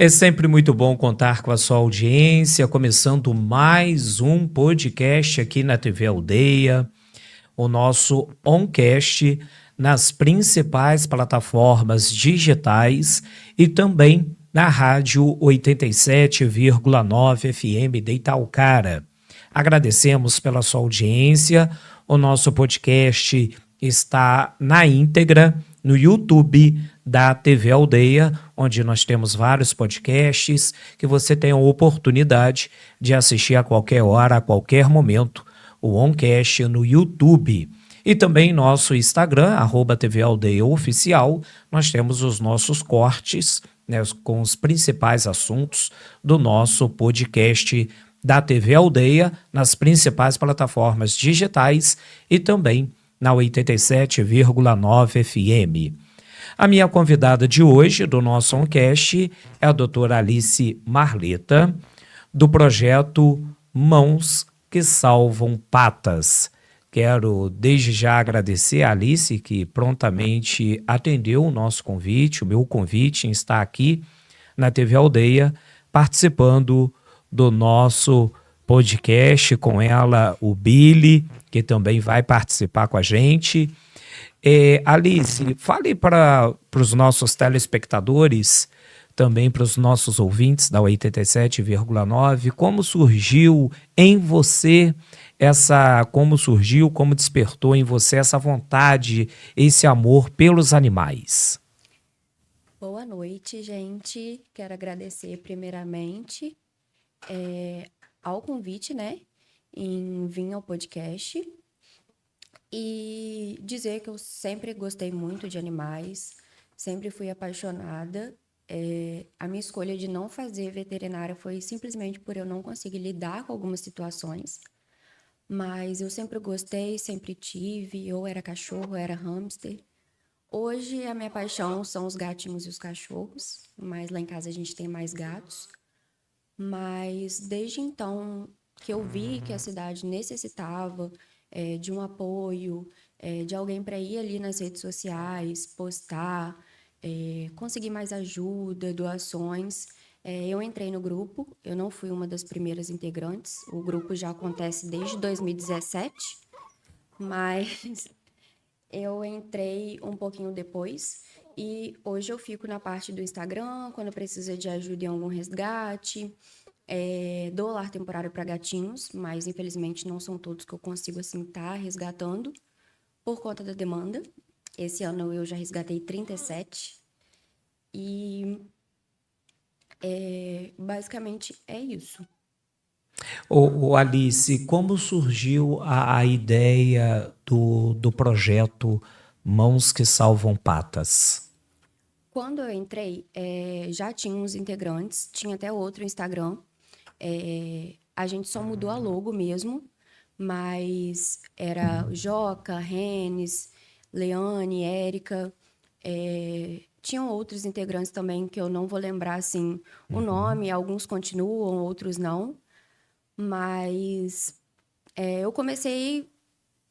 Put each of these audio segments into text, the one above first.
É sempre muito bom contar com a sua audiência, começando mais um podcast aqui na TV Aldeia, o nosso Oncast nas principais plataformas digitais e também na rádio 87,9 FM de Itaocara. Agradecemos pela sua audiência. O nosso podcast está na íntegra no YouTube da TV Aldeia, onde nós temos vários podcasts que você tem a oportunidade de assistir a qualquer hora, a qualquer momento, o Oncast no YouTube. E também nosso Instagram, @TV Aldeia Oficial, nós temos os nossos cortes, né, com os principais assuntos do nosso podcast da TV Aldeia, nas principais plataformas digitais e também na 87,9 FM. A minha convidada de hoje, do nosso Oncast, é a doutora Alice Marleta, do projeto Mãos que Salvam Patas. Quero desde já agradecer a Alice, que prontamente atendeu o nosso convite, o meu convite em estar aqui na TV Aldeia, participando do nosso podcast, com ela o Billy, que também vai participar com a gente. Alice, fale para os nossos telespectadores, também para os nossos ouvintes da 87,9, como surgiu em você como despertou em você essa vontade, esse amor pelos animais. Boa noite, gente. Quero agradecer primeiramente ao convite, né, em vir ao podcast e dizer que eu sempre gostei muito de animais, sempre fui apaixonada. A minha escolha de não fazer veterinária foi simplesmente por eu não conseguir lidar com algumas situações, mas eu sempre gostei, sempre tive, ou era cachorro, ou era hamster. Hoje a minha paixão são os gatinhos e os cachorros, mas lá em casa a gente tem mais gatos. Mas desde então que eu vi que a cidade necessitava de um apoio, de alguém para ir ali nas redes sociais, postar, conseguir mais ajuda, doações, eu entrei no grupo. Eu não fui uma das primeiras integrantes, o grupo já acontece desde 2017, mas eu entrei um pouquinho depois e hoje eu fico na parte do Instagram, quando precisa de ajuda em algum resgate. Dou lar temporário para gatinhos, mas infelizmente não são todos que eu consigo assim estar resgatando por conta da demanda. Esse ano eu já resgatei 37 e basicamente é isso. Alice, como surgiu a ideia do projeto Mãos que Salvam Patas? Quando eu entrei, já tinha uns integrantes, tinha até outro Instagram. A gente só mudou a logo mesmo, mas era Joca, Renes, Leane, Érica. Tinham outros integrantes também que eu não vou lembrar assim o nome, alguns continuam, outros não. Mas eu comecei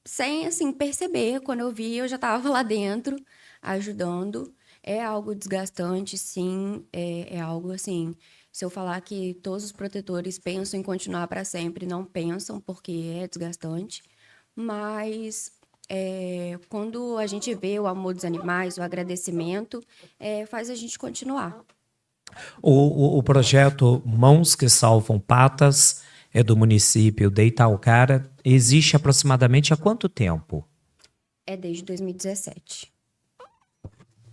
sem assim perceber, quando eu vi eu já estava lá dentro ajudando. É algo desgastante, sim, é algo assim. Se eu falar que todos os protetores pensam em continuar para sempre, não pensam, porque é desgastante. Mas quando a gente vê o amor dos animais, o agradecimento, faz a gente continuar. O projeto Mãos que Salvam Patas é do município de Itaocara. Existe aproximadamente há quanto tempo? É desde 2017.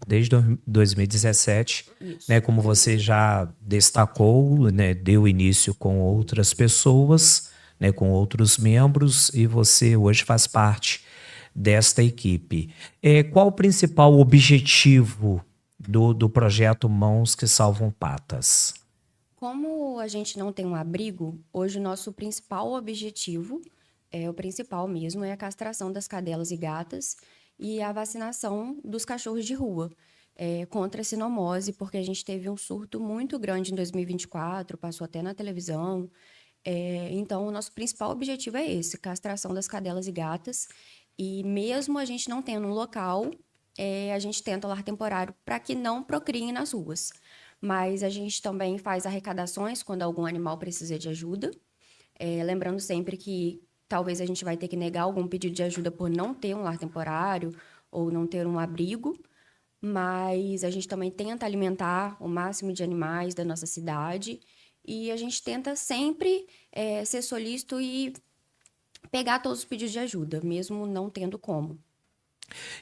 Desde 2017, Isso. né, como você já destacou, né, deu início com outras pessoas, né, com outros membros, e você hoje faz parte desta equipe. Qual o principal objetivo do projeto Mãos que Salvam Patas? Como a gente não tem um abrigo, hoje o nosso principal objetivo, o principal mesmo, é a castração das cadelas e gatas e a vacinação dos cachorros de rua contra a sinomose, porque a gente teve um surto muito grande em 2024, passou até na televisão. Então, o nosso principal objetivo é esse, castração das cadelas e gatas. E mesmo a gente não tendo um local, a gente tenta lar temporário para que não procriem nas ruas. Mas a gente também faz arrecadações quando algum animal precisa de ajuda. Lembrando sempre que talvez a gente vai ter que negar algum pedido de ajuda por não ter um lar temporário ou não ter um abrigo, mas a gente também tenta alimentar o máximo de animais da nossa cidade e a gente tenta sempre ser solícito e pegar todos os pedidos de ajuda, mesmo não tendo como.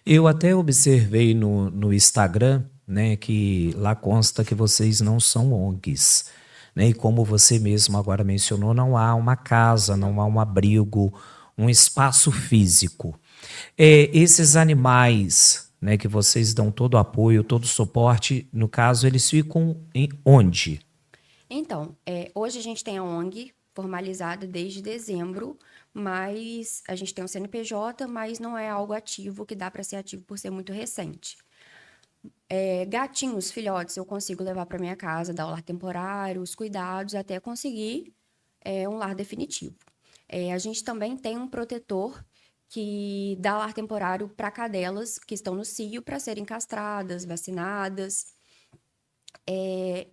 Eu até observei no Instagram, né, que lá consta que vocês não são ONGs, né, e como você mesmo agora mencionou, não há uma casa, não há um abrigo, um espaço físico. Esses animais, né, que vocês dão todo o apoio, todo o suporte, no caso, eles ficam em onde? Então, hoje a gente tem a ONG formalizada desde dezembro, mas a gente tem um CNPJ, mas não é algo ativo que dá para ser ativo por ser muito recente. Gatinhos, filhotes, eu consigo levar para minha casa, dar o lar temporário, os cuidados, até conseguir um lar definitivo. A gente também tem um protetor que dá lar temporário para cadelas que estão no cio para serem castradas, vacinadas.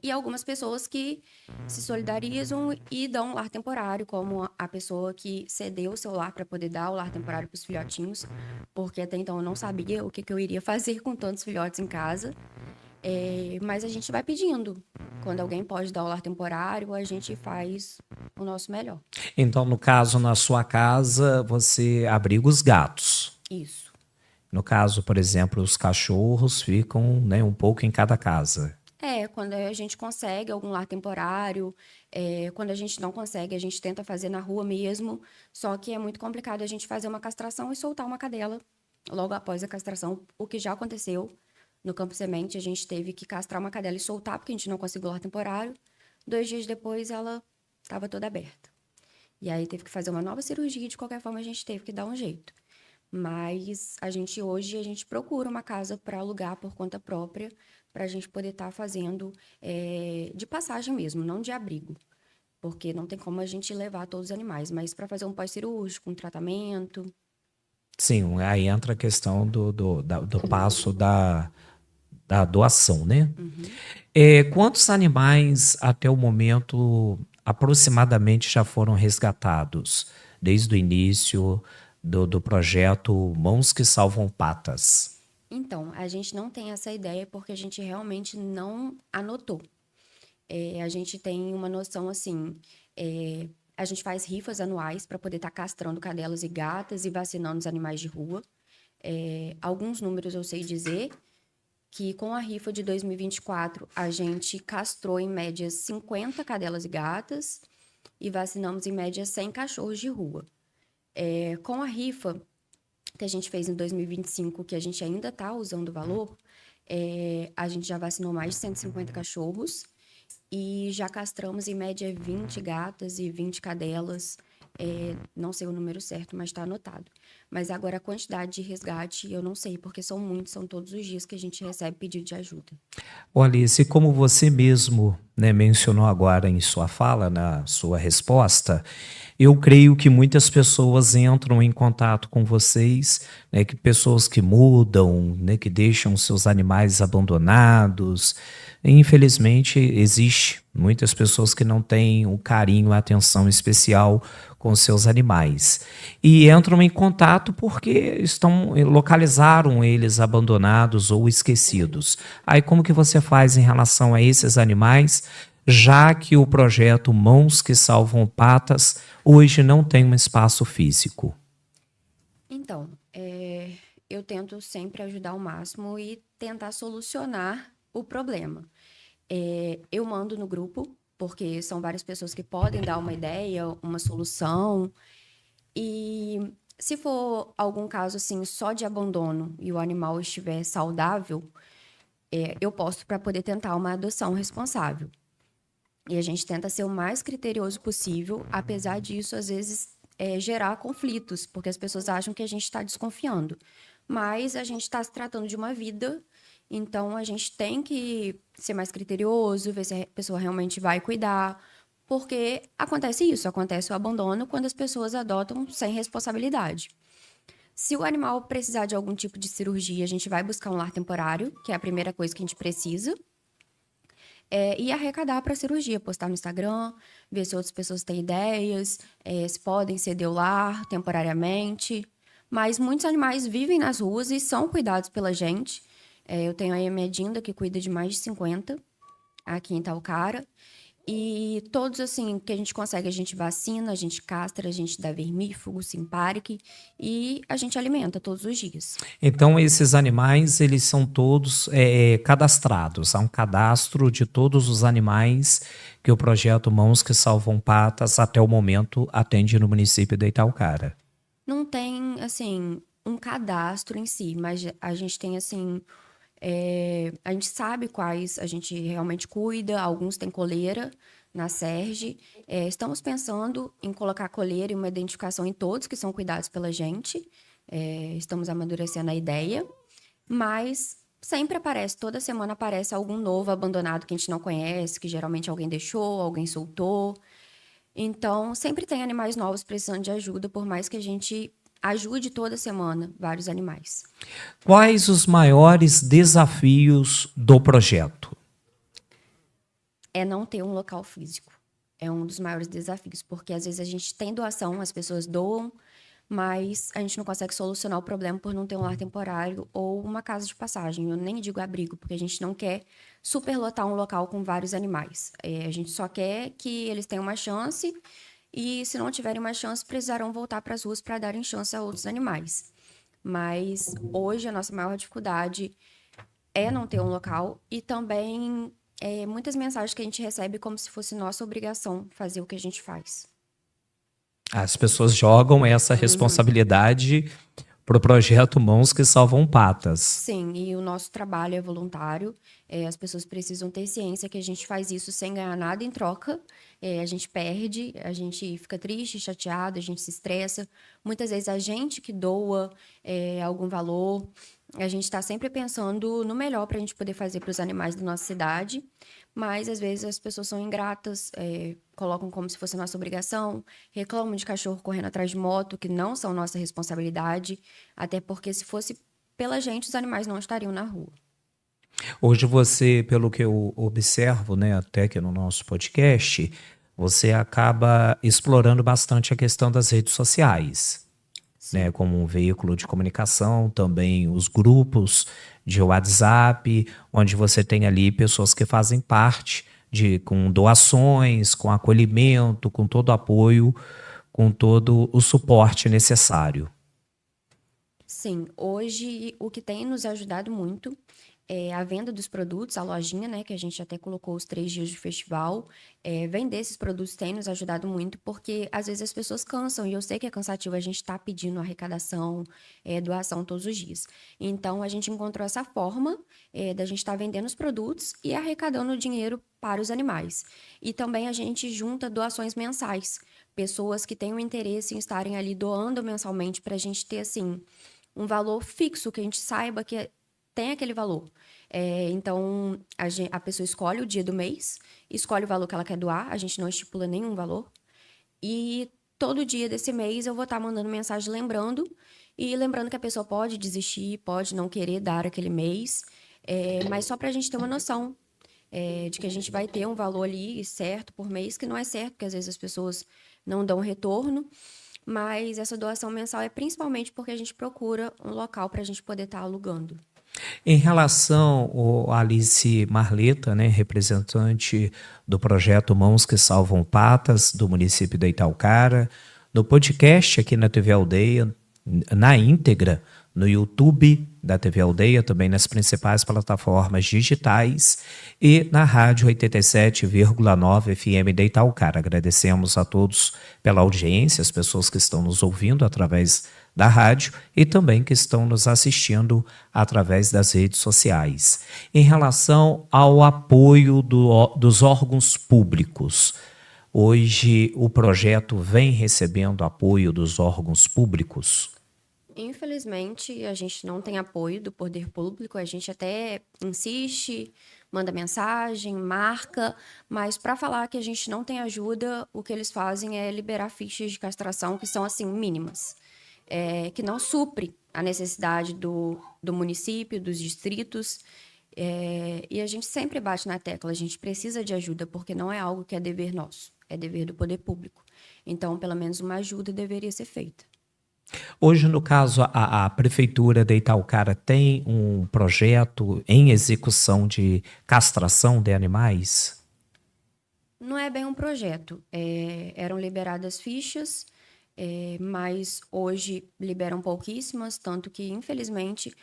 E algumas pessoas que se solidarizam e dão um lar temporário, como a pessoa que cedeu o seu lar para poder dar o lar temporário para os filhotinhos, porque até então eu não sabia o que eu iria fazer com tantos filhotes em casa. Mas a gente vai pedindo. Quando alguém pode dar o lar temporário, a gente faz o nosso melhor. Então, no caso, na sua casa, você abriga os gatos. Isso. No caso, por exemplo, os cachorros ficam, né, um pouco em cada casa. Quando a gente consegue algum lar temporário, quando a gente não consegue, a gente tenta fazer na rua mesmo. Só que é muito complicado a gente fazer uma castração e soltar uma cadela logo após a castração, o que já aconteceu no Campo Semente. A gente teve que castrar uma cadela e soltar, porque a gente não conseguiu lar temporário. 2 dias depois, ela estava toda aberta. E aí teve que fazer uma nova cirurgia, de qualquer forma a gente teve que dar um jeito. Mas hoje a gente procura uma casa para alugar por conta própria, para a gente poder estar fazendo de passagem mesmo, não de abrigo. Porque não tem como a gente levar todos os animais, mas para fazer um pós-cirúrgico, um tratamento. Sim, aí entra a questão do passo da doação, né? Uhum. Quantos animais até o momento aproximadamente já foram resgatados desde o início do projeto Mãos que Salvam Patas? Então, a gente não tem essa ideia porque a gente realmente não anotou. A gente tem uma noção assim, a gente faz rifas anuais para poder estar castrando cadelas e gatas e vacinando os animais de rua. Alguns números eu sei dizer que com a rifa de 2024 a gente castrou em média 50 cadelas e gatas e vacinamos em média 100 cachorros de rua. Com a rifa que a gente fez em 2025, que a gente ainda está usando o valor, a gente já vacinou mais de 150 cachorros e já castramos em média 20 gatas e 20 cadelas. Não sei o número certo, mas está anotado. Mas agora a quantidade de resgate eu não sei, porque são muitos, são todos os dias que a gente recebe pedido de ajuda. Olha, e como você mesmo, né, mencionou agora em sua fala, na sua resposta, eu creio que muitas pessoas entram em contato com vocês, né, que pessoas que mudam, né, que deixam seus animais abandonados. Infelizmente, existe muitas pessoas que não têm o carinho, a atenção especial com seus animais. E entram em contato porque localizaram eles abandonados ou esquecidos. Aí como que você faz em relação a esses animais, já que o projeto Mãos que Salvam Patas hoje não tem um espaço físico? Então, eu tento sempre ajudar ao máximo e tentar solucionar o problema. Eu mando no grupo, porque são várias pessoas que podem dar uma ideia, uma solução. E se for algum caso assim só de abandono e o animal estiver saudável, eu posto para poder tentar uma adoção responsável. E a gente tenta ser o mais criterioso possível, apesar disso, às vezes, gerar conflitos, porque as pessoas acham que a gente está desconfiando. Mas a gente está se tratando de uma vida, então a gente tem que ser mais criterioso, ver se a pessoa realmente vai cuidar, porque acontece isso, acontece o abandono quando as pessoas adotam sem responsabilidade. Se o animal precisar de algum tipo de cirurgia, a gente vai buscar um lar temporário, que é a primeira coisa que a gente precisa. E arrecadar para cirurgia, postar no Instagram, ver se outras pessoas têm ideias, se podem ceder o lar temporariamente. Mas muitos animais vivem nas ruas e são cuidados pela gente. Eu tenho aí a minha Dinda, que cuida de mais de 50 aqui em Itaocara. E todos, assim, que a gente consegue, a gente vacina, a gente castra, a gente dá vermífugo, simparic e a gente alimenta todos os dias. Então, esses animais, eles são todos cadastrados. Há um cadastro de todos os animais que o projeto Mãos que Salvam Patas, até o momento, atende no município de Itaucara. Não tem, assim, um cadastro em si, mas a gente tem, assim, a gente sabe quais a gente realmente cuida, alguns têm coleira na Serge. Estamos pensando em colocar coleira e uma identificação em todos que são cuidados pela gente. Estamos amadurecendo a ideia, mas sempre aparece, toda semana aparece algum novo abandonado que a gente não conhece, que geralmente alguém deixou, alguém soltou. Então, sempre tem animais novos precisando de ajuda, por mais que a gente ajude toda semana vários animais. Quais os maiores desafios do projeto? É não ter um local físico. É um dos maiores desafios, porque às vezes a gente tem doação, as pessoas doam, mas a gente não consegue solucionar o problema por não ter um lar temporário ou uma casa de passagem. Eu nem digo abrigo, porque a gente não quer superlotar um local com vários animais. A gente só quer que eles tenham uma chance e, se não tiverem uma chance, precisarão voltar para as ruas para darem chance a outros animais. Mas hoje a nossa maior dificuldade é não ter um local e também muitas mensagens que a gente recebe como se fosse nossa obrigação fazer o que a gente faz. As pessoas jogam essa responsabilidade para o projeto Mãos que Salvam Patas. Sim, e o nosso trabalho é voluntário. As pessoas precisam ter ciência que a gente faz isso sem ganhar nada em troca. A gente perde, a gente fica triste, chateado, a gente se estressa. Muitas vezes a gente que doa algum valor. A gente está sempre pensando no melhor para a gente poder fazer para os animais da nossa cidade. Mas às vezes as pessoas são ingratas, colocam como se fosse nossa obrigação, reclamam de cachorro correndo atrás de moto, que não são nossa responsabilidade. Até porque se fosse pela gente, os animais não estariam na rua. Hoje você, pelo que eu observo, né, até que no nosso podcast, você acaba explorando bastante a questão das redes sociais, né, Sim. como um veículo de comunicação, também os grupos de WhatsApp, onde você tem ali pessoas que fazem parte com doações, com acolhimento, com todo o apoio, com todo o suporte necessário. Sim, hoje o que tem nos ajudado muito é a venda dos produtos, a lojinha, né, que a gente até colocou os 3 dias de festival. Vender esses produtos tem nos ajudado muito, porque às vezes as pessoas cansam, e eu sei que é cansativo a gente estar pedindo arrecadação, doação todos os dias. Então, a gente encontrou essa forma da gente estar vendendo os produtos e arrecadando dinheiro para os animais. E também a gente junta doações mensais, pessoas que têm o interesse em estarem ali doando mensalmente para a gente ter, assim, um valor fixo, que a gente saiba que tem aquele valor. Então, a pessoa escolhe o dia do mês, escolhe o valor que ela quer doar, a gente não estipula nenhum valor. E todo dia desse mês eu vou estar mandando mensagem lembrando, e lembrando que a pessoa pode desistir, pode não querer dar aquele mês, mas só para a gente ter uma noção de que a gente vai ter um valor ali certo por mês, que não é certo, porque às vezes as pessoas não dão retorno. Mas essa doação mensal é principalmente porque a gente procura um local para a gente poder estar alugando. Em relação ao Alice Marleta, né, representante do projeto Mãos que Salvam Patas, do município de Itaucara, no podcast aqui na TV Aldeia, na íntegra, no YouTube da TV Aldeia, também nas principais plataformas digitais e na rádio 87,9 FM de Itaucara. Agradecemos a todos pela audiência, as pessoas que estão nos ouvindo através da rádio e também que estão nos assistindo através das redes sociais. Em relação ao apoio dos órgãos públicos, hoje o projeto vem recebendo apoio dos órgãos públicos? Infelizmente, a gente não tem apoio do poder público, a gente até insiste, manda mensagem, marca, mas para falar que a gente não tem ajuda, o que eles fazem é liberar fichas de castração que são, assim, mínimas, que não supre a necessidade do município, dos distritos. E a gente sempre bate na tecla, a gente precisa de ajuda, porque não é algo que é dever nosso, é dever do poder público. Então, pelo menos uma ajuda deveria ser feita. Hoje, no caso, a Prefeitura de Italcara tem um projeto em execução de castração de animais? Não é bem um projeto. Eram liberadas fichas, mas hoje liberam pouquíssimas, tanto que, infelizmente,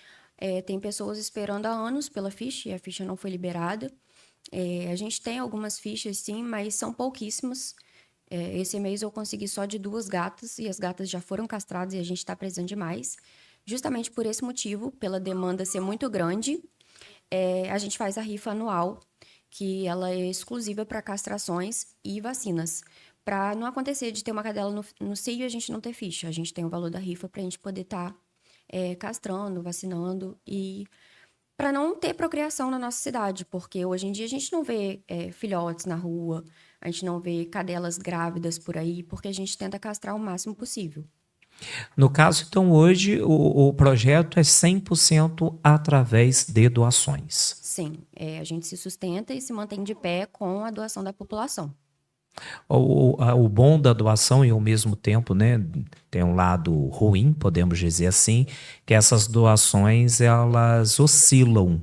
tem pessoas esperando há anos pela ficha e a ficha não foi liberada. A gente tem algumas fichas, sim, mas são pouquíssimas. Esse mês eu consegui só de 2 gatas e as gatas já foram castradas e a gente está precisando de mais. Justamente por esse motivo, pela demanda ser muito grande, a gente faz a rifa anual, que ela é exclusiva para castrações e vacinas. Para não acontecer de ter uma cadela no cio e a gente não ter ficha. A gente tem o valor da rifa para a gente poder estar castrando, vacinando e para não ter procriação na nossa cidade, porque hoje em dia a gente não vê filhotes na rua, a gente não vê cadelas grávidas por aí, porque a gente tenta castrar o máximo possível. No caso, então, hoje o projeto é 100% através de doações. Sim, a gente se sustenta e se mantém de pé com a doação da população. O bom da doação e ao mesmo tempo, né, tem um lado ruim, podemos dizer assim, que essas doações elas oscilam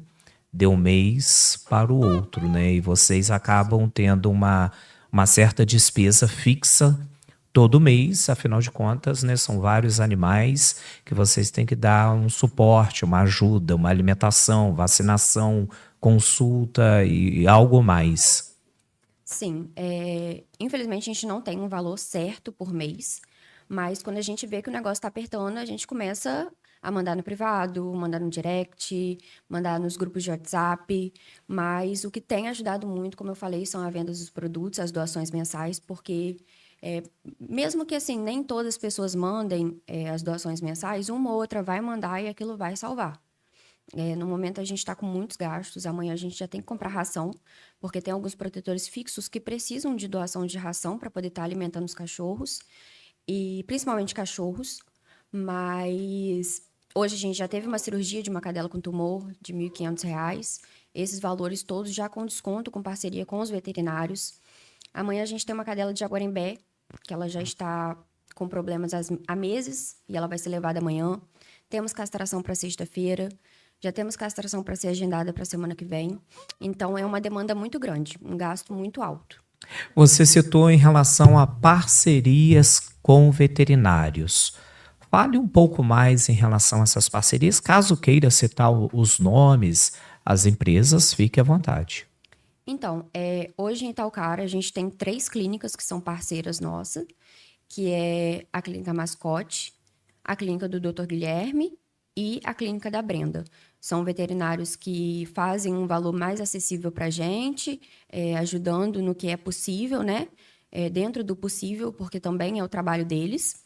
de um mês para o outro, né, e vocês acabam tendo uma certa despesa fixa todo mês, afinal de contas, né, são vários animais que vocês têm que dar um suporte, uma ajuda, uma alimentação, vacinação, consulta e algo mais. Sim, infelizmente a gente não tem um valor certo por mês, mas quando a gente vê que o negócio está apertando, a gente começa a mandar no privado, mandar no direct, mandar nos grupos de WhatsApp. Mas o que tem ajudado muito, como eu falei, são a venda dos produtos, as doações mensais, porque mesmo que assim nem todas as pessoas mandem as doações mensais, uma ou outra vai mandar e aquilo vai salvar. No momento a gente está com muitos gastos, amanhã a gente já tem que comprar ração, porque tem alguns protetores fixos que precisam de doação de ração para poder estar alimentando os cachorros, e principalmente cachorros. Mas hoje a gente já teve uma cirurgia de uma cadela com tumor de R$ 1.500. Esses valores todos já com desconto, com parceria com os veterinários. Amanhã a gente tem uma cadela de Jaguarembé, que ela já está com problemas há meses e ela vai ser levada amanhã. Temos castração para sexta-feira. Já temos castração para ser agendada para a semana que vem. Então, é uma demanda muito grande, um gasto muito alto. Você citou em relação a parcerias com veterinários. Fale um pouco mais em relação a essas parcerias. Caso queira citar os nomes, as empresas, fique à vontade. Então, hoje em Itaocara, a gente tem 3 clínicas que são parceiras nossas, que é a Clínica Mascote, a Clínica do Dr. Guilherme e a Clínica da Brenda. São veterinários que fazem um valor mais acessível para a gente, ajudando no que é possível, né? Dentro do possível, porque também é o trabalho deles.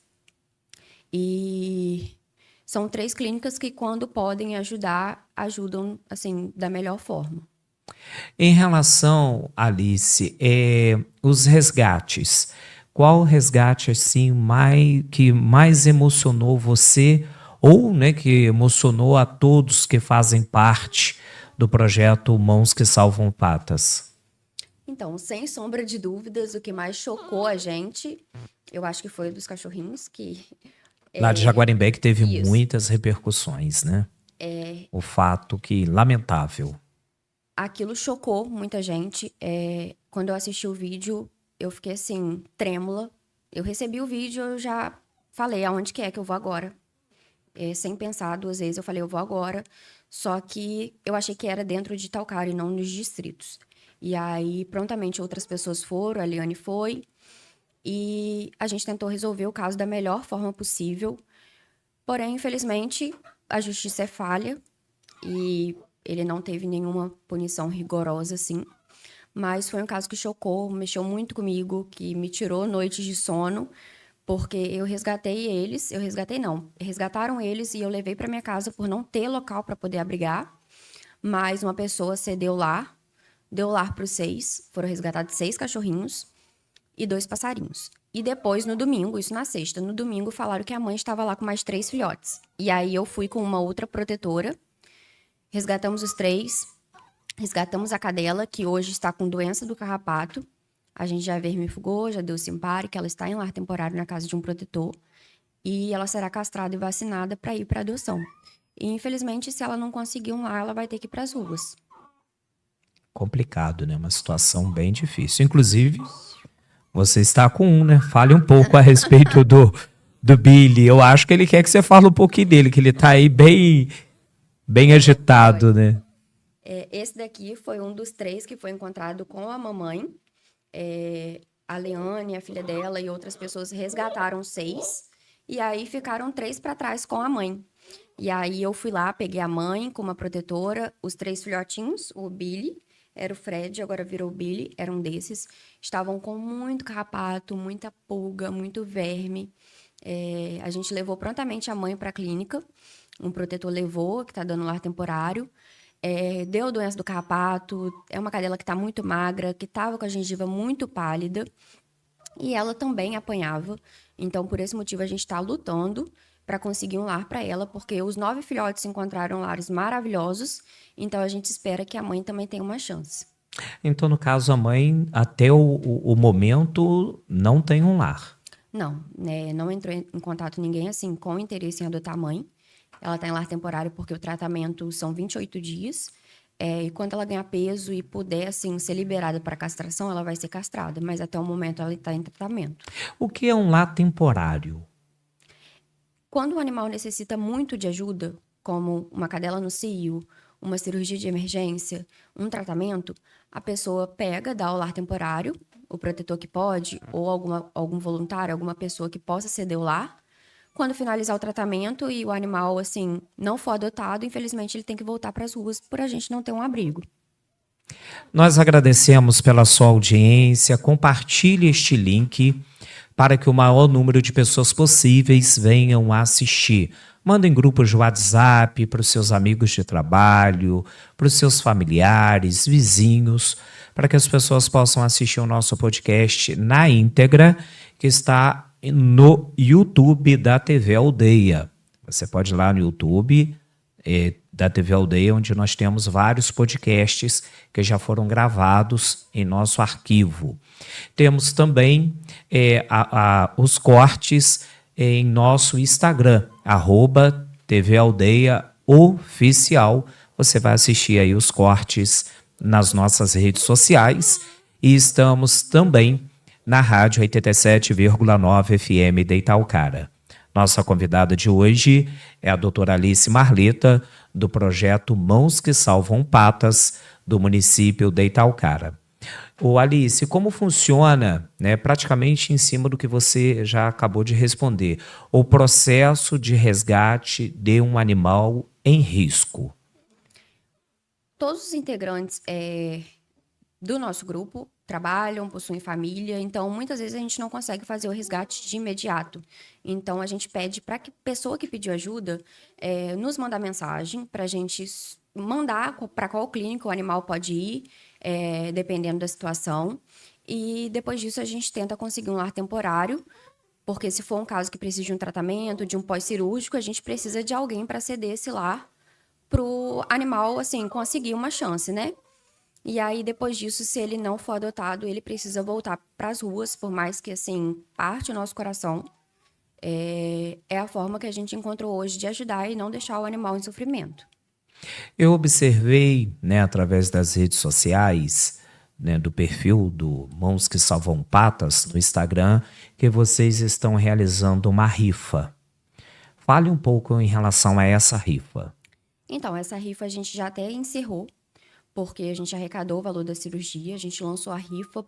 E são 3 clínicas que, quando podem ajudar, ajudam, assim, da melhor forma. Em relação, Alice, os resgates, qual resgate assim que mais emocionou você ou, né, que emocionou a todos que fazem parte do projeto Mãos que Salvam Patas? Então, sem sombra de dúvidas, o que mais chocou a gente, eu acho que foi o dos cachorrinhos, que Lá de Jaguarembé que teve isso. muitas repercussões, né? O fato que lamentável. Aquilo chocou muita gente. Quando eu assisti o vídeo, eu fiquei assim, trêmula. Eu recebi o vídeo, eu já falei aonde que é que eu vou agora. Sem pensar 2 vezes, eu falei, eu vou agora. Só que eu achei que era dentro de Itaocara e não nos distritos. E aí, prontamente, outras pessoas foram, a Liane foi. E a gente tentou resolver o caso da melhor forma possível. Porém, infelizmente, a justiça é falha e ele não teve nenhuma punição rigorosa, assim. Mas foi um caso que chocou, mexeu muito comigo, que me tirou noites de sono, porque eu resgatei eles, eu resgatei não, resgataram eles e eu levei para minha casa por não ter local para poder abrigar, mas uma pessoa cedeu lá, deu lar para os 6, foram resgatados 6 cachorrinhos e 2 passarinhos. E depois, no domingo, isso na sexta, no domingo falaram que a mãe estava lá com mais 3 filhotes. E aí eu fui com uma outra protetora, resgatamos os 3, Resgatamos a cadela, que hoje está com doença do carrapato. A gente já vermifugou, já deu Simpari, que ela está em lar temporário na casa de um protetor. E ela será castrada e vacinada para ir para adoção. E, infelizmente, se ela não conseguir um lar, ela vai ter que ir para as ruas. Complicado, né? Uma situação bem difícil. Inclusive, você está com um, né? Fale um pouco a respeito do Billy. Eu acho que ele quer que você fale um pouquinho dele, que ele tá aí bem agitado, né? Esse daqui foi um dos 3 que foi encontrado com a mamãe. A Leane, a filha dela e outras pessoas resgataram 6. E aí ficaram 3 para trás com a mãe. E aí eu fui lá, peguei a mãe com uma protetora, os 3 filhotinhos, o Billy, era o Fred, agora virou o Billy, era um desses. Estavam com muito carrapato, muita pulga, muito verme. A gente levou prontamente a mãe para a clínica. Um protetor levou, que está dando lar temporário. Deu doença do carrapato. É uma cadela que está muito magra, que estava com a gengiva muito pálida. E ela também apanhava. Então, por esse motivo, a gente está lutando para conseguir um lar para ela, porque os 9 filhotes encontraram lares maravilhosos. Então, a gente espera que a mãe também tenha uma chance. Então, no caso, a mãe, até o momento, não tem um lar. Não, né, não entrou em contato ninguém assim com interesse em adotar a mãe. Ela está em lar temporário porque o tratamento são 28 dias. E quando ela ganhar peso e puder, assim, ser liberada para castração, ela vai ser castrada. Mas até o momento ela está em tratamento. O que é um lar temporário? Quando o animal necessita muito de ajuda, como uma cadela no cio, uma cirurgia de emergência, um tratamento, a pessoa pega, dá o lar temporário, o protetor que pode, ou algum voluntário, alguma pessoa que possa ceder o lar. Quando finalizar o tratamento e o animal, assim, não for adotado, infelizmente ele tem que voltar para as ruas por a gente não ter um abrigo. Nós agradecemos pela sua audiência. Compartilhe este link para que o maior número de pessoas possíveis venham a assistir. Manda em grupos de WhatsApp para os seus amigos de trabalho, para os seus familiares, vizinhos, para que as pessoas possam assistir o nosso podcast na íntegra, que está no YouTube da TV Aldeia. Você pode ir lá no YouTube da TV Aldeia, onde nós temos vários podcasts que já foram gravados em nosso arquivo. Temos também os cortes em nosso Instagram, @TV Aldeia Oficial. Você vai assistir aí os cortes nas nossas redes sociais e estamos também na rádio 87,9 FM de Itaucara. Nossa convidada de hoje é a doutora Alice Marleta, do projeto Mãos que Salvam Patas, do município de Itaucara. Ô Alice, como funciona, né, praticamente em cima do que você já acabou de responder, o processo de resgate de um animal em risco? Todos os integrantes do nosso grupo trabalham, possuem família, então muitas vezes a gente não consegue fazer o resgate de imediato. Então a gente pede para que a pessoa que pediu ajuda nos mandar mensagem para a gente mandar para qual clínica o animal pode ir, dependendo da situação. E depois disso a gente tenta conseguir um lar temporário, porque se for um caso que precisa de um tratamento, de um pós-cirúrgico, a gente precisa de alguém para ceder esse lar para o animal, assim, conseguir uma chance, né? E aí, depois disso, se ele não for adotado, ele precisa voltar para as ruas, por mais que, assim, parte o nosso coração. É a forma que a gente encontrou hoje de ajudar e não deixar o animal em sofrimento. Eu observei, né, através das redes sociais, né, do perfil do Mãos que Salvam Patas no Instagram, que vocês estão realizando uma rifa. Fale um pouco em relação a essa rifa. Então, essa rifa a gente já até encerrou, porque a gente arrecadou o valor da cirurgia, a gente lançou a rifa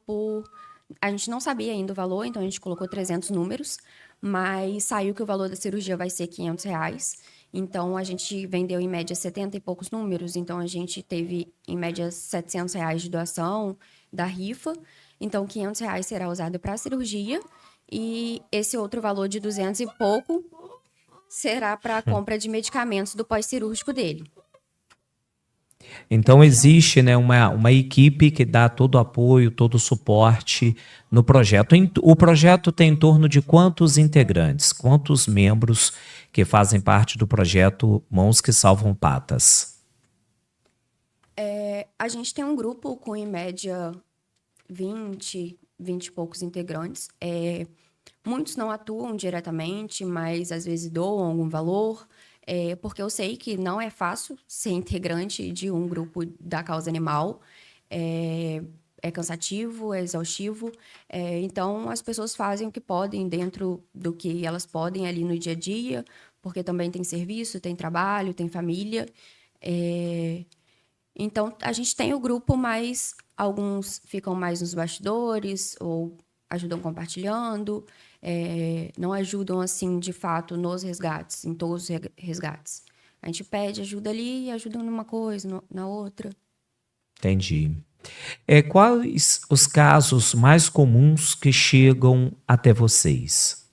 a gente não sabia ainda o valor, então a gente colocou 300 números, mas saiu que o valor da cirurgia vai ser R$500. Então, a gente vendeu em média 70 e poucos números, então a gente teve em média R$700 de doação da rifa. Então, R$500 será usado para a cirurgia e esse outro valor de 200 e pouco será para a compra de medicamentos do pós-cirúrgico dele. Então existe, né, uma equipe que dá todo o apoio, todo o suporte no projeto. O projeto tem em torno de quantos integrantes, quantos membros que fazem parte do projeto Mãos que Salvam Patas? A gente tem um grupo com, em média, 20 e poucos integrantes. Muitos não atuam diretamente, mas às vezes doam algum valor, porque eu sei que não é fácil ser integrante de um grupo da causa animal. É cansativo, é exaustivo. Então, as pessoas fazem o que podem dentro do que elas podem ali no dia a dia, porque também tem serviço, tem trabalho, tem família. Então, a gente tem o grupo, mas alguns ficam mais nos bastidores ou ajudam compartilhando, não ajudam, assim, de fato, nos resgates, em todos os resgates. A gente pede ajuda ali e ajuda numa coisa, na outra. Entendi. Quais os casos mais comuns que chegam até vocês?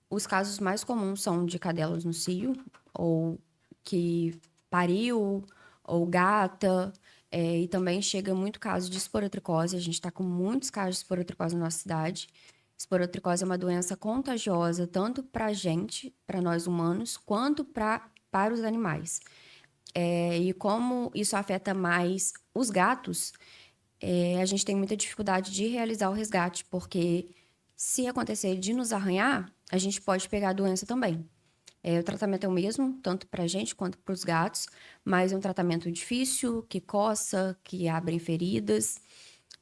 Os casos mais comuns são de cadelas no cio, ou que pariu, ou gata, e também chega muito caso de esporotricose. A gente está com muitos casos de esporotricose na nossa cidade. Esporotricose é uma doença contagiosa tanto para a gente, para nós humanos, quanto para os animais. E como isso afeta mais os gatos, a gente tem muita dificuldade de realizar o resgate, porque se acontecer de nos arranhar, a gente pode pegar a doença também. O tratamento é o mesmo, tanto para a gente quanto para os gatos, mas é um tratamento difícil, que coça, que abre feridas.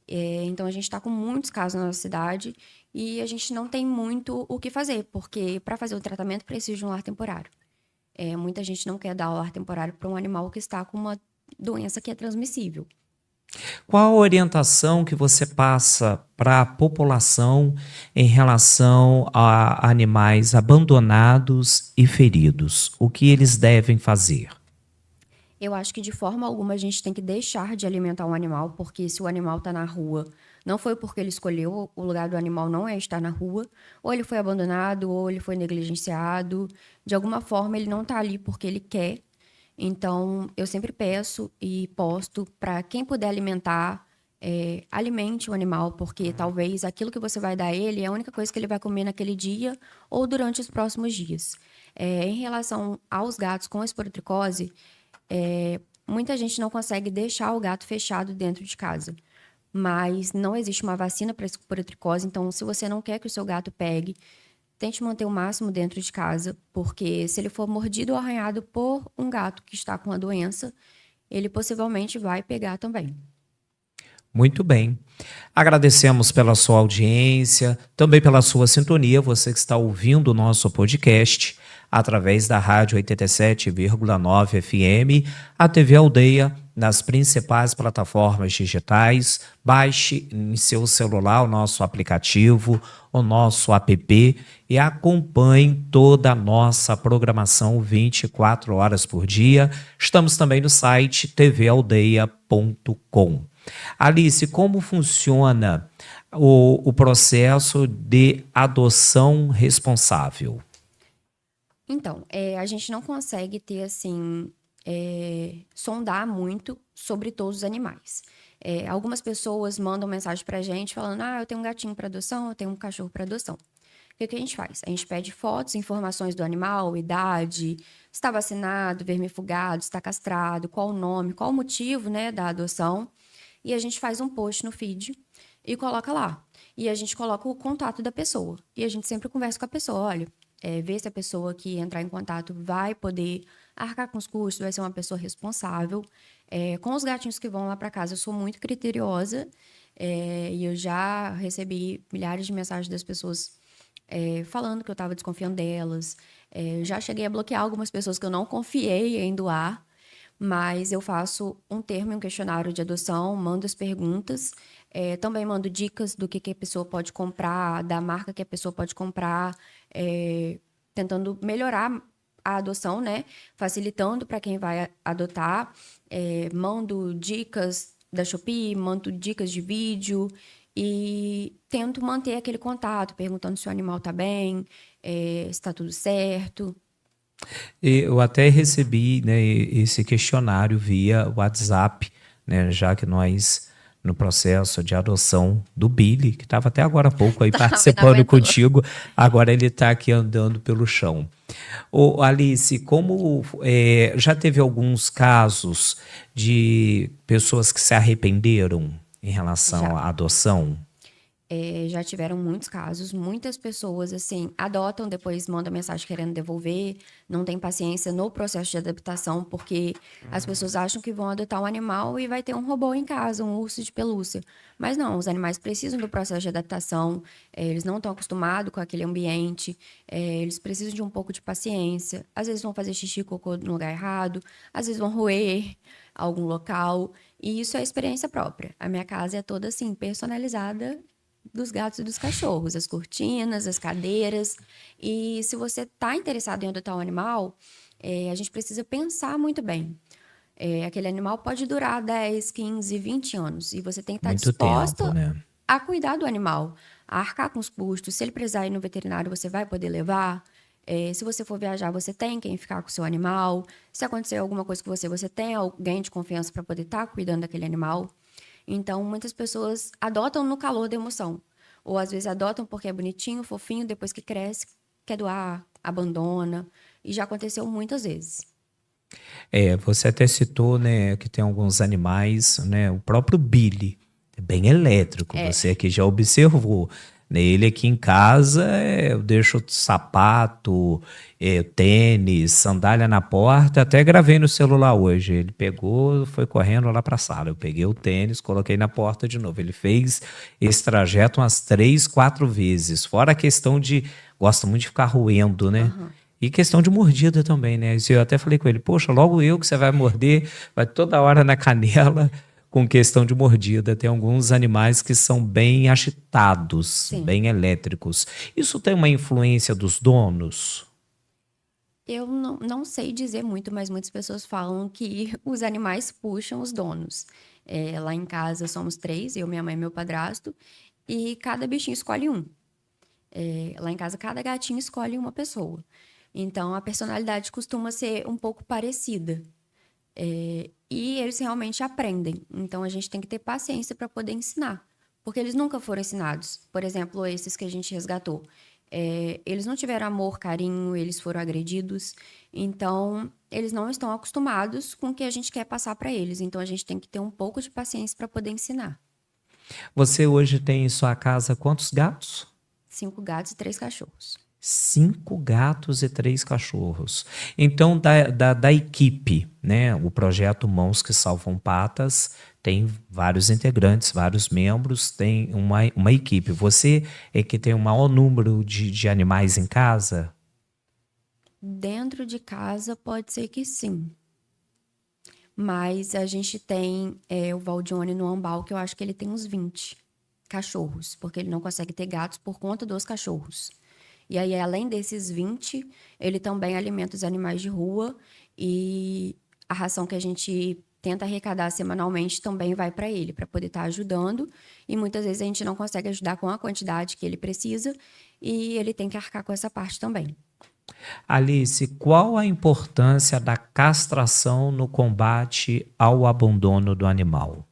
Então, a gente está com muitos casos na nossa cidade e a gente não tem muito o que fazer, porque para fazer o tratamento precisa de um lar temporário. Muita gente não quer dar o lar temporário para um animal que está com uma doença que é transmissível. Qual a orientação que você passa para a população em relação a animais abandonados e feridos? O que eles devem fazer? Eu acho que de forma alguma a gente tem que deixar de alimentar um animal, porque se o animal está na rua, não foi porque ele escolheu, o lugar do animal não é estar na rua, ou ele foi abandonado, ou ele foi negligenciado. De alguma forma, ele não está ali porque ele quer. Então, eu sempre peço e posto para quem puder alimentar, alimente o animal, porque talvez aquilo que você vai dar a ele é a única coisa que ele vai comer naquele dia ou durante os próximos dias. Em relação aos gatos com esporotricose, muita gente não consegue deixar o gato fechado dentro de casa. Mas não existe uma vacina para esporotricose, então se você não quer que o seu gato pegue, tente manter o máximo dentro de casa, porque se ele for mordido ou arranhado por um gato que está com a doença, ele possivelmente vai pegar também. Muito bem. Agradecemos pela sua audiência, também pela sua sintonia, você que está ouvindo o nosso podcast através da Rádio 87,9 FM, a TV Aldeia, nas principais plataformas digitais. Baixe em seu celular o nosso aplicativo, o nosso app e acompanhe toda a nossa programação 24 horas por dia. Estamos também no site tvaldeia.com. Alice, como funciona o processo de adoção responsável? Então, a gente não consegue ter, assim, sondar muito sobre todos os animais. Algumas pessoas mandam mensagem pra gente falando: eu tenho um gatinho para adoção, eu tenho um cachorro para adoção. O que a gente faz? A gente pede fotos, informações do animal, idade, se está vacinado, vermifugado, se está castrado, qual o nome, qual o motivo, né, da adoção. E a gente faz um post no feed e coloca lá. E a gente coloca o contato da pessoa. E a gente sempre conversa com a pessoa. Olha, vê se a pessoa que entrar em contato vai poder arcar com os custos, vai ser uma pessoa responsável. Com os gatinhos que vão lá para casa, eu sou muito criteriosa. E eu já recebi milhares de mensagens das pessoas falando que eu estava desconfiando delas. Já cheguei a bloquear algumas pessoas que eu não confiei em doar. Mas eu faço um termo e um questionário de adoção, mando as perguntas, também mando dicas do que a pessoa pode comprar, da marca que a pessoa pode comprar, tentando melhorar a adoção, né? Facilitando para quem vai adotar. Mando dicas da Shopee, mando dicas de vídeo e tento manter aquele contato, perguntando se o animal está bem, se está tudo certo. Eu até recebi, né, esse questionário via WhatsApp, né, já que nós no processo de adoção do Billy, que estava até agora há pouco aí Tava, não participando aguentou. contigo, agora ele está aqui andando pelo chão. Ô, Alice, como já teve alguns casos de pessoas que se arrependeram em relação Já. à adoção? Já tiveram muitos casos, muitas pessoas, assim, adotam, depois mandam mensagem querendo devolver, não tem paciência no processo de adaptação, porque as pessoas acham que vão adotar um animal e vai ter um robô em casa, um urso de pelúcia. Mas não, os animais precisam do processo de adaptação, eles não estão acostumados com aquele ambiente, eles precisam de um pouco de paciência. Às vezes vão fazer xixi e cocô no lugar errado, às vezes vão roer algum local, e isso é experiência própria. A minha casa é toda assim, personalizada dos gatos e dos cachorros, as cortinas, as cadeiras. E se você está interessado em adotar um animal, a gente precisa pensar muito bem. Aquele animal pode durar 10, 15, 20 anos e você tem que estar Muito tempo, disposta né? a cuidar do animal, a arcar com os custos. Se ele precisar ir no veterinário, você vai poder levar. Se você for viajar, você tem quem ficar com o seu animal. Se acontecer alguma coisa com você, você tem alguém de confiança para poder estar cuidando daquele animal. Então, muitas pessoas adotam no calor da emoção. Ou às vezes adotam porque é bonitinho, fofinho, depois que cresce, quer doar, abandona. E já aconteceu muitas vezes. Você até citou, né, que tem alguns animais, né, o próprio Billy, é bem elétrico, É, você aqui já observou. Ele aqui em casa, eu deixo sapato, tênis, sandália na porta, até gravei no celular hoje. Ele pegou, foi correndo lá para a sala. Eu peguei o tênis, coloquei na porta de novo. Ele fez esse trajeto umas 3, 4 vezes, fora a questão de, gosta muito de ficar roendo, né? aham. E questão de mordida também, né? Isso eu até falei com ele, poxa, logo eu que você vai morder, vai toda hora na canela com questão de mordida. Tem alguns animais que são bem agitados, Sim. bem elétricos. Isso tem uma influência dos donos? Eu não sei dizer muito, mas muitas pessoas falam que os animais puxam os donos. Lá em casa somos três, eu, minha mãe e meu padrasto, e cada bichinho escolhe um. Lá em casa, cada gatinho escolhe uma pessoa. Então, a personalidade costuma ser um pouco parecida. E eles realmente aprendem. Então, a gente tem que ter paciência para poder ensinar. Porque eles nunca foram ensinados. Por exemplo, esses que a gente resgatou. Eles não tiveram amor, carinho, eles foram agredidos. Então, eles não estão acostumados com o que a gente quer passar para eles. Então, a gente tem que ter um pouco de paciência para poder ensinar. Você hoje tem em sua casa quantos gatos? 5 gatos e 3 cachorros. 5 gatos e 3 cachorros. Então, da equipe, né? O projeto Mãos que Salvam Patas tem vários integrantes, vários membros, tem uma equipe. Você é que tem o maior número de animais em casa? Dentro de casa, pode ser que sim. Mas a gente tem o Valdione no Ambal, que eu acho que ele tem uns 20 cachorros, porque ele não consegue ter gatos por conta dos cachorros. E aí, além desses 20, ele também alimenta os animais de rua e a ração que a gente tenta arrecadar semanalmente também vai para ele, para poder estar ajudando. E muitas vezes a gente não consegue ajudar com a quantidade que ele precisa e ele tem que arcar com essa parte também. Alice, qual a importância da castração no combate ao abandono do animal?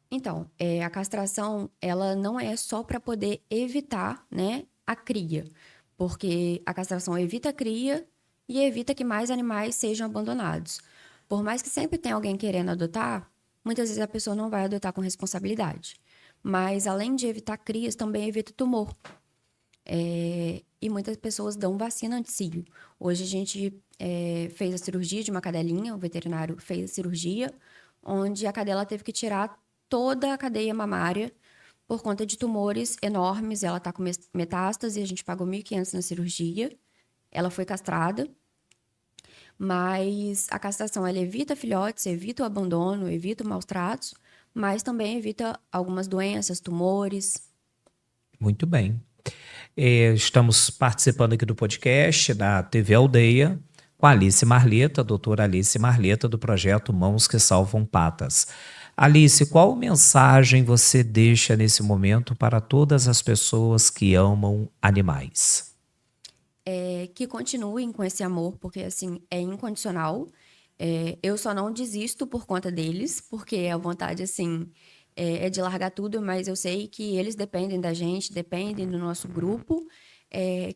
Então, a castração, ela não é só para poder evitar, né, a cria, porque a castração evita a cria e evita que mais animais sejam abandonados. Por mais que sempre tenha alguém querendo adotar, muitas vezes a pessoa não vai adotar com responsabilidade. Mas, além de evitar crias, também evita tumor. E muitas pessoas dão vacina anti-cio. Hoje a gente fez a cirurgia de uma cadelinha, o veterinário fez a cirurgia, onde a cadela teve que tirar toda a cadeia mamária por conta de tumores enormes. Ela está com metástase, a gente pagou 1.500 na cirurgia. Ela foi castrada, mas a castração ela evita filhotes, evita o abandono, evita o maus tratos, mas também evita algumas doenças, tumores. Muito bem. Estamos participando aqui do podcast da TV Aldeia com a Alice Marleta, a doutora Alice Marleta, do projeto Mãos que Salvam Patas. Alice, qual mensagem você deixa nesse momento para todas as pessoas que amam animais? Que continuem com esse amor, porque assim, é incondicional. Eu só não desisto por conta deles, porque a vontade, assim, é de largar tudo, mas eu sei que eles dependem da gente, dependem do nosso grupo,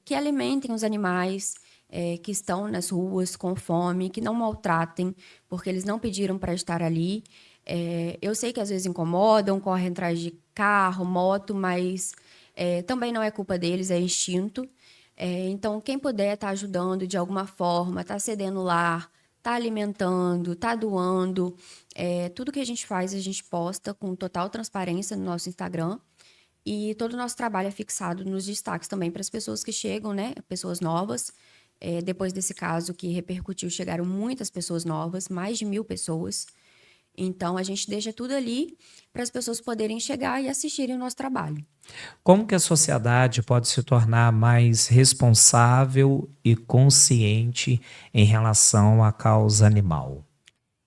que alimentem os animais, que estão nas ruas com fome, que não maltratem, porque eles não pediram para estar ali. Eu sei que às vezes incomodam, correm atrás de carro, moto, mas também não é culpa deles, é instinto. Então, quem puder estar ajudando de alguma forma, está cedendo lar, está alimentando, está doando. Tudo que a gente faz, a gente posta com total transparência no nosso Instagram. E todo o nosso trabalho é fixado nos destaques também para as pessoas que chegam, né? Pessoas novas. Depois desse caso que repercutiu, chegaram muitas pessoas novas, mais de 1.000 pessoas. Então, a gente deixa tudo ali para as pessoas poderem chegar e assistirem o nosso trabalho. Como que a sociedade pode se tornar mais responsável e consciente em relação à causa animal?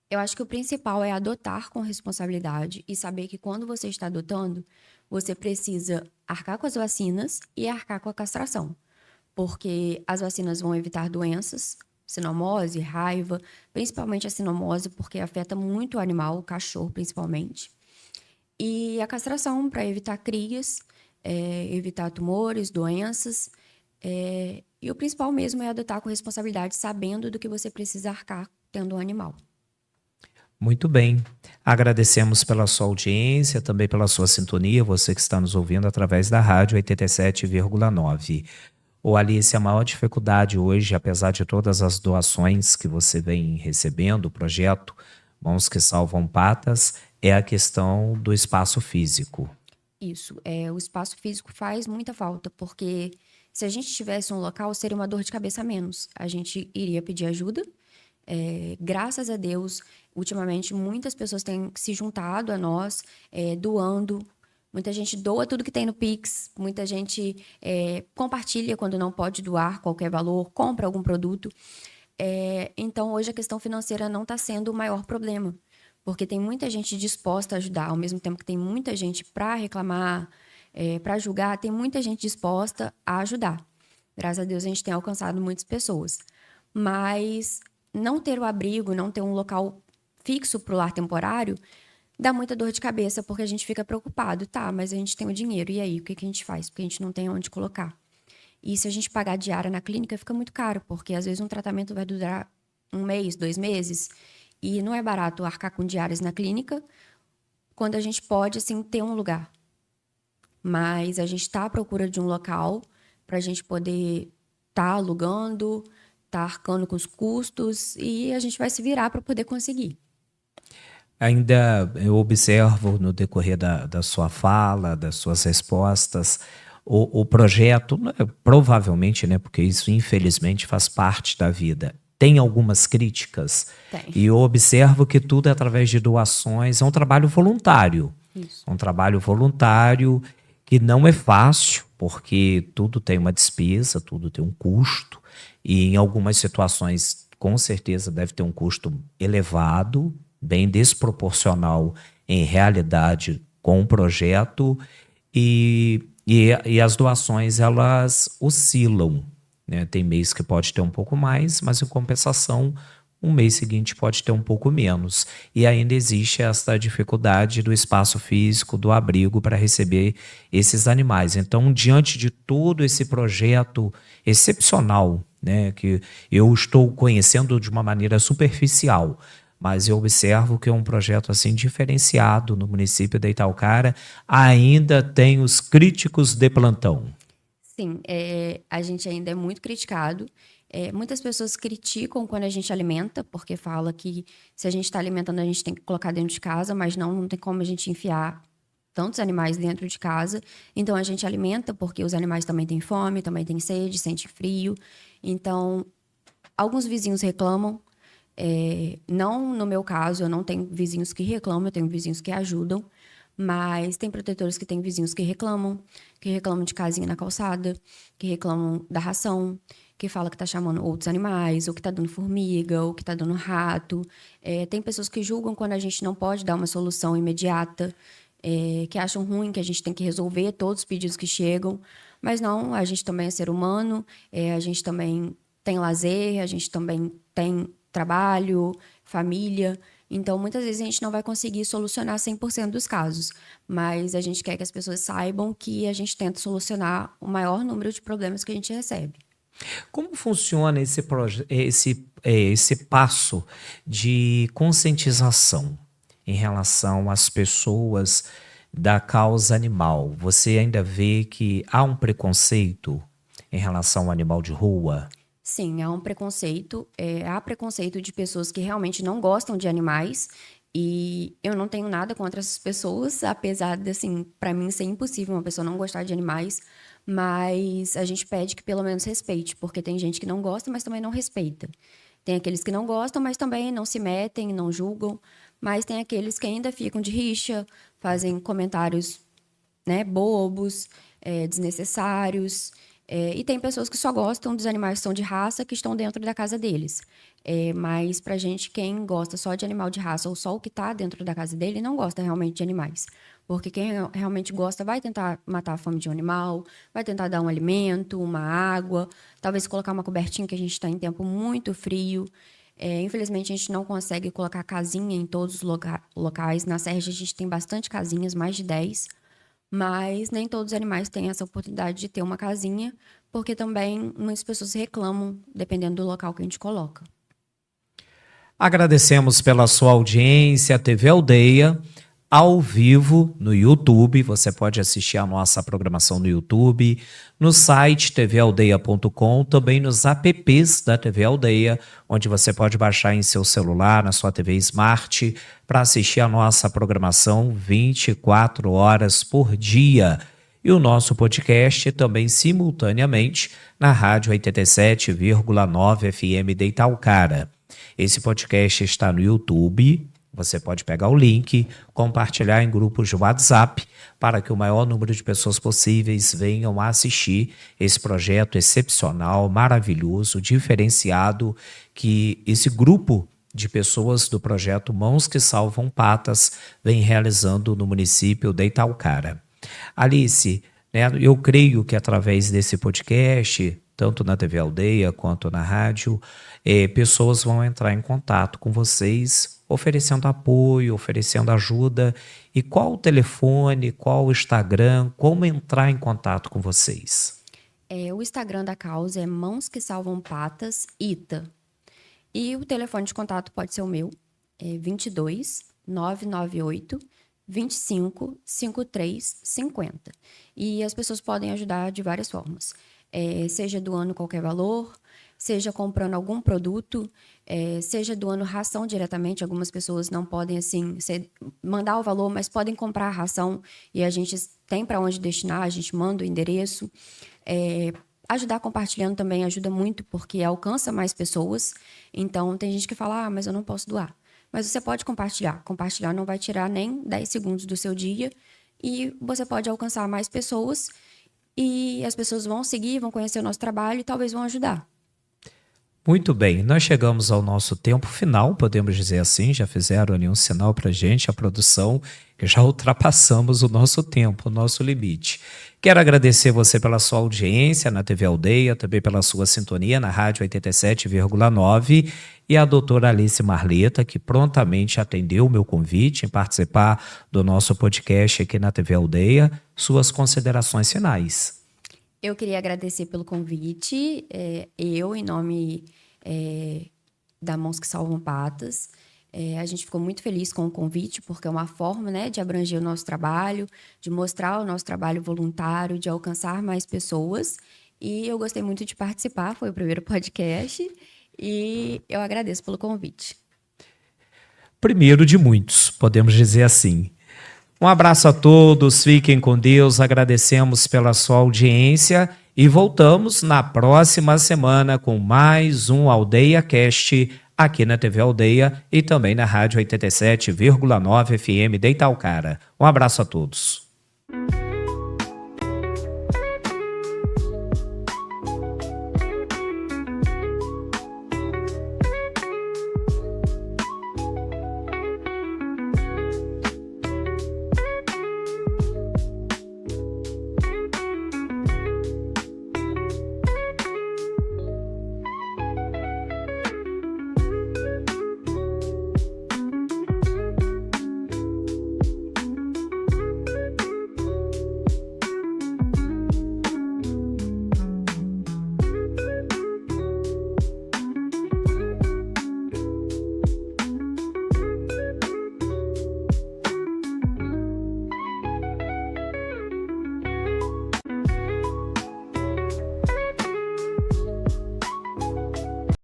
Eu acho que o principal é adotar com responsabilidade e saber que quando você está adotando, você precisa arcar com as vacinas e arcar com a castração. Porque as vacinas vão evitar doenças, sinomose, raiva, principalmente a sinomose, porque afeta muito o animal, o cachorro principalmente. E a castração para evitar crias, evitar tumores, doenças. E o principal mesmo é adotar com responsabilidade, sabendo do que você precisa arcar tendo um animal. Muito bem. Agradecemos pela sua audiência, também pela sua sintonia, você que está nos ouvindo através da rádio 87,9. Ô Alice, a maior dificuldade hoje, apesar de todas as doações que você vem recebendo, o projeto Mãos que Salvam Patas, é a questão do espaço físico. Isso, o espaço físico faz muita falta, porque se a gente tivesse um local, seria uma dor de cabeça a menos. A gente iria pedir ajuda. Graças a Deus, ultimamente, muitas pessoas têm se juntado a nós, doando. Muita gente doa tudo que tem no Pix, muita gente compartilha quando não pode doar qualquer valor, compra algum produto. Então, hoje a questão financeira não está sendo o maior problema, porque tem muita gente disposta a ajudar, ao mesmo tempo que tem muita gente para reclamar, para julgar, tem muita gente disposta a ajudar. Graças a Deus a gente tem alcançado muitas pessoas. Mas não ter o abrigo, não ter um local fixo para o lar temporário, dá muita dor de cabeça, porque a gente fica preocupado. Tá, mas a gente tem o dinheiro, e aí? O que a gente faz? Porque a gente não tem onde colocar. E se a gente pagar diária na clínica, fica muito caro, porque às vezes um tratamento vai durar 1 mês, 2 meses, e não é barato arcar com diárias na clínica, quando a gente pode, assim, ter um lugar. Mas a gente está à procura de um local para a gente poder estar alugando, estar arcando com os custos, e a gente vai se virar para poder conseguir. Ainda eu observo no decorrer da sua fala, das suas respostas, o projeto, provavelmente, né, porque isso infelizmente faz parte da vida, tem algumas críticas. Tem. E eu observo que tudo é através de doações, é um trabalho voluntário. Isso. É um trabalho voluntário que não é fácil, porque tudo tem uma despesa, tudo tem um custo, e em algumas situações, com certeza, deve ter um custo elevado, bem desproporcional em realidade com o projeto, e as doações elas oscilam, né? Tem mês que pode ter um pouco mais, mas em compensação, um mês seguinte pode ter um pouco menos. E ainda existe essa dificuldade do espaço físico, do abrigo para receber esses animais. Então, diante de todo esse projeto excepcional, né, que eu estou conhecendo de uma maneira superficial, mas eu observo que é um projeto assim diferenciado no município de Italcara, ainda tem os críticos de plantão. Sim, a gente ainda é muito criticado. Muitas pessoas criticam quando a gente alimenta, porque fala que se a gente está alimentando, a gente tem que colocar dentro de casa, mas não tem como a gente enfiar tantos animais dentro de casa. Então a gente alimenta porque os animais também têm fome, também têm sede, sentem frio. Então, alguns vizinhos reclamam. Não no meu caso, eu não tenho vizinhos que reclamam, eu tenho vizinhos que ajudam. Mas tem protetores que têm vizinhos que reclamam de casinha na calçada, que reclamam da ração, que fala que tá chamando outros animais, ou que tá dando formiga, ou que tá dando rato. Tem pessoas que julgam quando a gente não pode dar uma solução imediata, que acham ruim, que a gente tem que resolver todos os pedidos que chegam. Mas não, a gente também é ser humano, a gente também tem lazer, a gente também tem trabalho, família. Então, muitas vezes a gente não vai conseguir solucionar 100% dos casos, mas a gente quer que as pessoas saibam que a gente tenta solucionar o maior número de problemas que a gente recebe. Como funciona esse passo de conscientização em relação às pessoas da causa animal? Você ainda vê que há um preconceito em relação ao animal de rua? Sim, há um preconceito. Há preconceito de pessoas que realmente não gostam de animais. E eu não tenho nada contra essas pessoas, apesar de, assim, para mim ser impossível uma pessoa não gostar de animais. Mas a gente pede que pelo menos respeite, porque tem gente que não gosta, mas também não respeita. Tem aqueles que não gostam, mas também não se metem, não julgam. Mas tem aqueles que ainda ficam de rixa, fazem comentários, né, bobos, desnecessários. E tem pessoas que só gostam dos animais que são de raça, que estão dentro da casa deles. Mas pra gente, quem gosta só de animal de raça ou só o que está dentro da casa dele, não gosta realmente de animais. Porque quem realmente gosta vai tentar matar a fome de um animal, vai tentar dar um alimento, uma água, talvez colocar uma cobertinha, que a gente está em tempo muito frio. Infelizmente, a gente não consegue colocar casinha em todos os locais. Na Serra, a gente tem bastante casinhas, mais de 10. Mas nem todos os animais têm essa oportunidade de ter uma casinha, porque também muitas pessoas reclamam, dependendo do local que a gente coloca. Agradecemos pela sua audiência, TV Aldeia, ao vivo no YouTube. Você pode assistir a nossa programação no YouTube, no site tvaldeia.com, também nos apps da TV Aldeia, onde você pode baixar em seu celular, na sua TV Smart, para assistir a nossa programação 24 horas por dia. E o nosso podcast também simultaneamente na Rádio 87,9 FM de Itaúcara. Esse podcast está no YouTube. Você pode pegar o link, compartilhar em grupos de WhatsApp para que o maior número de pessoas possíveis venham a assistir esse projeto excepcional, maravilhoso, diferenciado, que esse grupo de pessoas do projeto Mãos que Salvam Patas vem realizando no município de Itaúcara. Alice, né, eu creio que através desse podcast, tanto na TV Aldeia quanto na rádio, pessoas vão entrar em contato com vocês, oferecendo apoio, oferecendo ajuda. E qual o telefone, qual o Instagram, como entrar em contato com vocês? O Instagram da causa é Mãos que Salvam Patas, ITA. E o telefone de contato pode ser o meu, 22 998 25 53 50. E as pessoas podem ajudar de várias formas. Seja doando qualquer valor, seja comprando algum produto, seja doando ração diretamente. Algumas pessoas não podem, assim, mandar o valor, mas podem comprar a ração e a gente tem para onde destinar, a gente manda o endereço. Ajudar compartilhando também ajuda muito, porque alcança mais pessoas. Então, tem gente que fala, mas eu não posso doar. Mas você pode compartilhar. Compartilhar não vai tirar nem 10 segundos do seu dia e você pode alcançar mais pessoas e as pessoas vão seguir, vão conhecer o nosso trabalho e talvez vão ajudar. Muito bem, nós chegamos ao nosso tempo final, podemos dizer assim, já fizeram ali um sinal para a gente, a produção, que já ultrapassamos o nosso tempo, o nosso limite. Quero agradecer você pela sua audiência na TV Aldeia, também pela sua sintonia na Rádio 87,9 e a doutora Alice Marleta, que prontamente atendeu o meu convite em participar do nosso podcast aqui na TV Aldeia. Suas considerações finais. Eu queria agradecer pelo convite, em nome da Mãos que Salvam Patas. A gente ficou muito feliz com o convite, porque é uma forma, né, de abranger o nosso trabalho, de mostrar o nosso trabalho voluntário, de alcançar mais pessoas. E eu gostei muito de participar, foi o primeiro podcast, e eu agradeço pelo convite. Primeiro de muitos, podemos dizer assim. Um abraço a todos, fiquem com Deus, agradecemos pela sua audiência e voltamos na próxima semana com mais um Aldeia Cast aqui na TV Aldeia e também na Rádio 87,9 FM de Itaúcara. Um abraço a todos.